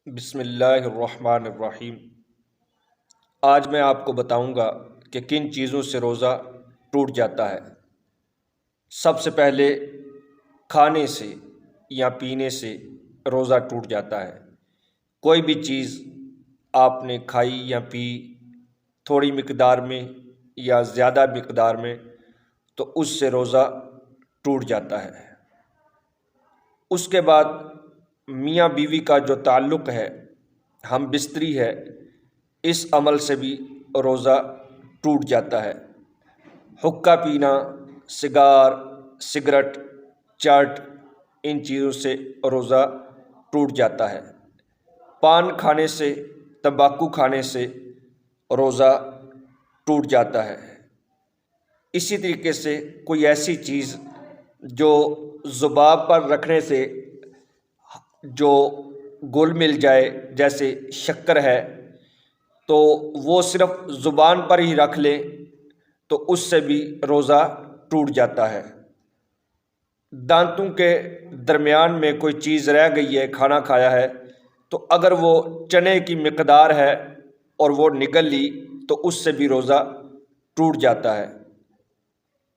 بسم اللہ الرحمن الرحیم۔ آج میں آپ کو بتاؤں گا کہ کن چیزوں سے روزہ ٹوٹ جاتا ہے۔ سب سے پہلے کھانے سے یا پینے سے روزہ ٹوٹ جاتا ہے۔ کوئی بھی چیز آپ نے کھائی یا پی تھوڑی مقدار میں یا زیادہ مقدار میں تو اس سے روزہ ٹوٹ جاتا ہے۔ اس کے بعد میاں بیوی کا جو تعلق ہے، ہم بستری ہے، اس عمل سے بھی روزہ ٹوٹ جاتا ہے۔ حقہ پینا، سگریٹ، چرٹ، ان چیزوں سے روزہ ٹوٹ جاتا ہے۔ پان کھانے سے، تمباکو کھانے سے روزہ ٹوٹ جاتا ہے۔ اسی طریقے سے کوئی ایسی چیز جو زبان پر رکھنے سے جو گل مل جائے، جیسے شکر ہے، تو وہ صرف زبان پر ہی رکھ لیں تو اس سے بھی روزہ ٹوٹ جاتا ہے۔ دانتوں کے درمیان میں کوئی چیز رہ گئی ہے، کھانا کھایا ہے، تو اگر وہ چنے کی مقدار ہے اور وہ نگل لی تو اس سے بھی روزہ ٹوٹ جاتا ہے۔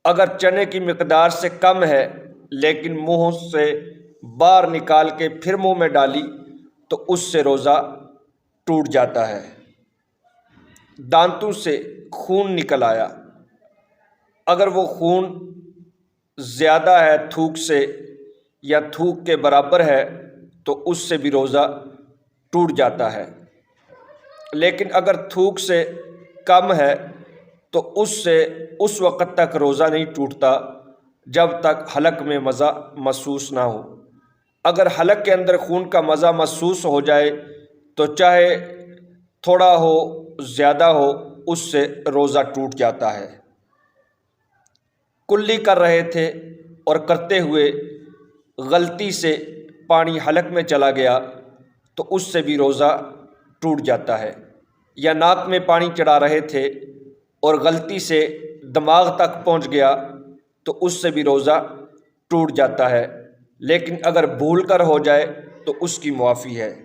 اگر چنے کی مقدار سے کم ہے لیکن منہ سے باہر نکال کے پھر منہ میں ڈالی تو اس سے روزہ ٹوٹ جاتا ہے۔ دانتوں سے خون نکل آیا، اگر وہ خون زیادہ ہے تھوک سے یا تھوک کے برابر ہے تو اس سے بھی روزہ ٹوٹ جاتا ہے۔ لیکن اگر تھوک سے کم ہے تو اس وقت تک روزہ نہیں ٹوٹتا جب تک حلق میں مزہ محسوس نہ ہو۔ اگر حلق کے اندر خون کا مزہ محسوس ہو جائے تو چاہے تھوڑا ہو زیادہ ہو، اس سے روزہ ٹوٹ جاتا ہے۔ کلی کر رہے تھے اور کرتے ہوئے غلطی سے پانی حلق میں چلا گیا تو اس سے بھی روزہ ٹوٹ جاتا ہے۔ یا ناک میں پانی چڑھا رہے تھے اور غلطی سے دماغ تک پہنچ گیا تو اس سے بھی روزہ ٹوٹ جاتا ہے، لیکن اگر بھول کر ہو جائے تو اس کی معافی ہے۔